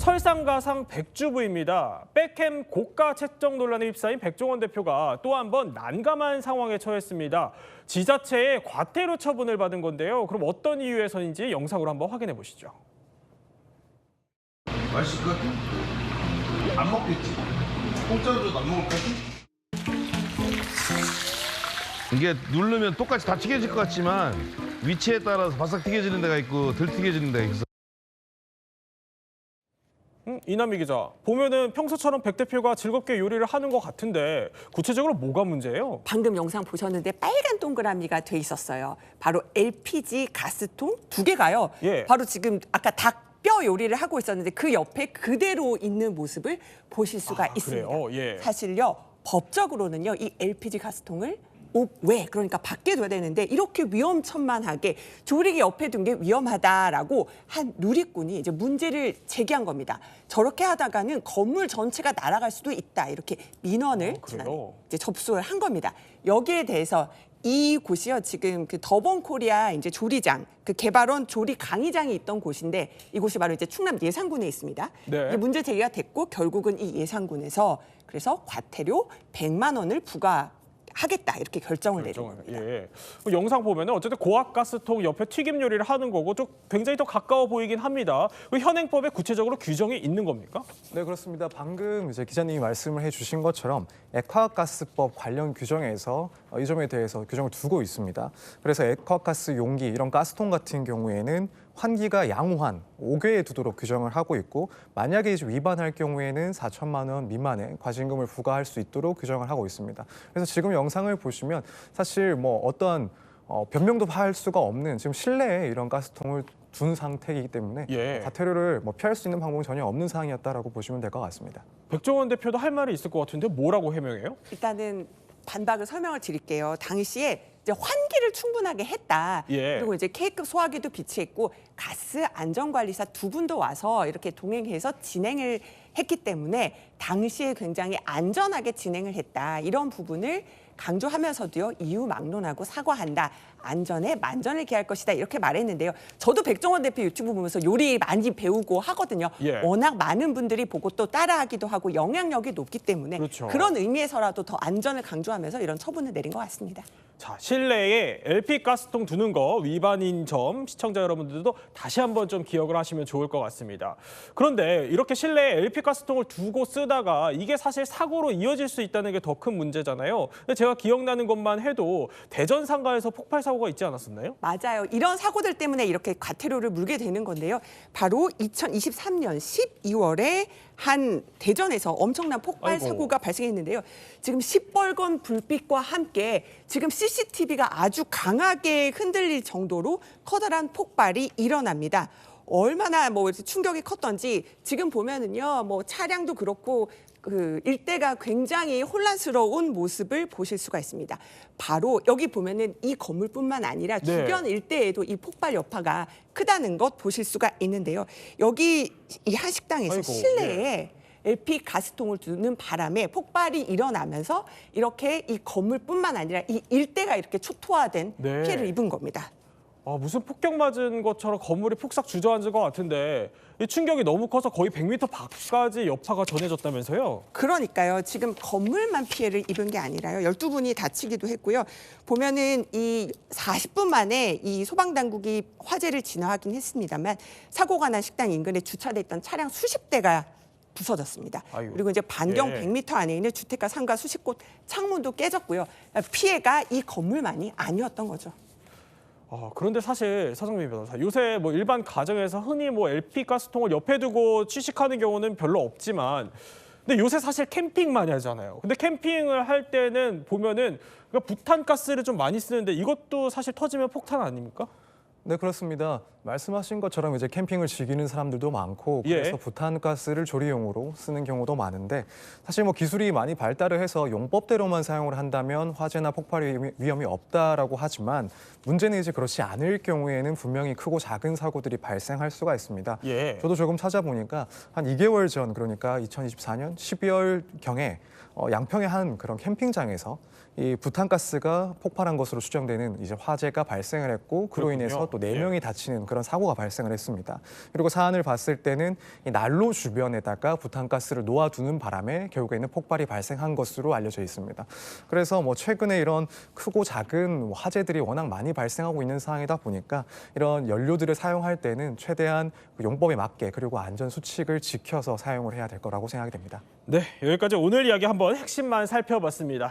설상가상 백주부입니다. 백햄 고가 채점 논란에 휩싸인 백종원 대표가 또 한 번 난감한 상황에 처했습니다. 지자체의 과태료 처분을 받은 건데요. 그럼 어떤 이유에서인지 영상으로 한번 확인해 보시죠. 맛있을 것 같아? 안 먹겠지? 공짜로 줘도 안 먹을 것 같아? 이게 누르면 똑같이 다 튀겨질 것 같지만 위치에 따라서 바싹 튀겨지는 데가 있고 덜 튀겨지는 데가 있어. 이남희 기자, 보면은 평소처럼 백 대표가 즐겁게 요리를 하는 것 같은데 구체적으로 뭐가 문제예요? 방금 영상 보셨는데 빨간 동그라미가 돼 있었어요. 바로 LPG 가스통 2개가요. 예. 바로 지금 아까 닭뼈 요리를 하고 있었는데 그 옆에 그대로 있는 모습을 보실 수가 있습니다. 그래요? 예. 사실요, 법적으로는요, 이 LPG 가스통을 왜? 그러니까 밖에 둬야 되는데 이렇게 위험천만하게 조리기 옆에 둔 게 위험하다라고 한 누리꾼이 이제 문제를 제기한 겁니다. 저렇게 하다가는 건물 전체가 날아갈 수도 있다. 이렇게 민원을 그래요? 이제 접수를 한 겁니다. 여기에 대해서 이 곳이요, 지금 그 더번코리아 이제 조리장, 그 개발원 조리 강의장이 있던 곳인데 이곳이 바로 이제 충남 예산군에 있습니다. 네. 이게 문제 제기가 됐고 결국은 이 예산군에서 그래서 과태료 100만 원을 부과하겠다 이렇게 결정을 내린 겁니다. 예. 영상 보면은 어쨌든 고압가스통 옆에 튀김 요리를 하는 거고 좀 굉장히 더 가까워 보이긴 합니다. 현행법에 구체적으로 규정이 있는 겁니까? 네, 그렇습니다. 방금 이제 기자님이 말씀을 해주신 것처럼 액화가스법 관련 규정에서 이 점에 대해서 규정을 두고 있습니다. 그래서 액화가스 용기 이런 가스통 같은 경우에는 환기가 양호한 5개에 두도록 규정을 하고 있고 만약에 이제 위반할 경우에는 4천만 원 미만의 과징금을 부과할 수 있도록 규정을 하고 있습니다. 그래서 지금 영상을 보시면 사실 뭐 어떤 변명도 할 수가 없는 지금 실내에 이런 가스통을 둔 상태이기 때문에 예. 과태료를 피할 수 있는 방법은 전혀 없는 상황이었다라고 보시면 될 것 같습니다. 백종원 대표도 할 말이 있을 것 같은데 뭐라고 해명해요? 일단은 반박을 설명을 드릴게요. 당시에 이제 환기를 충분하게 했다. 예. 그리고 이제 K급 소화기도 비치했고 가스 안전관리사 2분도 와서 이렇게 동행해서 진행을 했기 때문에 당시에 굉장히 안전하게 진행을 했다. 이런 부분을 강조하면서도요, 이유 막론하고 사과한다. 안전에 만전을 기할 것이다. 이렇게 말했는데요. 저도 백종원 대표 유튜브 보면서 요리 많이 배우고 하거든요. 예. 워낙 많은 분들이 보고 또 따라하기도 하고 영향력이 높기 때문에 그렇죠. 그런 의미에서라도 더 안전을 강조하면서 이런 처분을 내린 것 같습니다. 자, 실내에 LP 가스통 두는 거 위반인 점 시청자 여러분들도 다시 한번 좀 기억을 하시면 좋을 것 같습니다. 그런데 이렇게 실내에 LP 가스통을 두고 쓰다가 이게 사실 사고로 이어질 수 있다는 게 더 큰 문제잖아요. 근데 제가 기억나는 것만 해도 대전 상가에서 폭발 사고가 있지 않았었나요? 맞아요. 이런 사고들 때문에 이렇게 과태료를 물게 되는 건데요. 바로 2023년 12월에 한 대전에서 엄청난 폭발 아이고. 사고가 발생했는데요. 지금 시뻘건 불빛과 함께 지금 CCTV가 아주 강하게 흔들릴 정도로 커다란 폭발이 일어납니다. 얼마나 뭐 이렇게 충격이 컸던지 지금 보면은요, 뭐 차량도 그렇고 그 일대가 굉장히 혼란스러운 모습을 보실 수가 있습니다. 바로 여기 보면은 이 건물뿐만 아니라 네. 주변 일대에도 이 폭발 여파가 크다는 것 보실 수가 있는데요. 여기 이 한식당에서 아이고, 실내에 LP 가스통을 두는 바람에 폭발이 일어나면서 이렇게 이 건물뿐만 아니라 이 일대가 이렇게 초토화된 네. 피해를 입은 겁니다. 무슨 폭격 맞은 것처럼 건물이 폭삭 주저앉은 것 같은데 이 충격이 너무 커서 거의 100m 밖까지 여파가 전해졌다면서요? 그러니까요. 지금 건물만 피해를 입은 게 아니라요. 12분이 다치기도 했고요. 보면은 이 40분 만에 이 소방당국이 화재를 진화하긴 했습니다만 사고가 난 식당 인근에 주차돼 있던 차량 수십 대가 부서졌습니다. 아이고. 그리고 이제 반경 예. 100m 안에 있는 주택가 상가 수십 곳 창문도 깨졌고요. 피해가 이 건물만이 아니었던 거죠. 그런데 사실 서정민 변호사, 요새 뭐 일반 가정에서 흔히 뭐 LP 가스통을 옆에 두고 취식하는 경우는 별로 없지만, 근데 요새 사실 캠핑 많이 하잖아요. 근데 캠핑을 할 때는 보면은 그러니까 부탄가스를 좀 많이 쓰는데 이것도 사실 터지면 폭탄 아닙니까? 네, 그렇습니다. 말씀하신 것처럼 이제 캠핑을 즐기는 사람들도 많고 그래서 예. 부탄가스를 조리용으로 쓰는 경우도 많은데 사실 뭐 기술이 많이 발달을 해서 용법대로만 사용을 한다면 화재나 폭발 위험이 없다라고 하지만 문제는 이제 그렇지 않을 경우에는 분명히 크고 작은 사고들이 발생할 수가 있습니다. 예. 저도 조금 찾아보니까 한 2개월 전, 그러니까 2024년 12월경에 양평의 한 그런 캠핑장에서 이 부탄가스가 폭발한 것으로 추정되는 이제 화재가 발생을 했고 그로 그렇군요. 인해서 또 4명이 다치는 그런 그런 사고가 발생을 했습니다. 그리고 사안을 봤을 때는 이 난로 주변에다가 부탄가스를 놓아두는 바람에 결국에는 폭발이 발생한 것으로 알려져 있습니다. 그래서 뭐 최근에 이런 크고 작은 화재들이 워낙 많이 발생하고 있는 상황이다 보니까 이런 연료들을 사용할 때는 최대한 용법에 맞게 그리고 안전 수칙을 지켜서 사용을 해야 될 거라고 생각이 됩니다. 네, 여기까지 오늘 이야기 한번 핵심만 살펴봤습니다.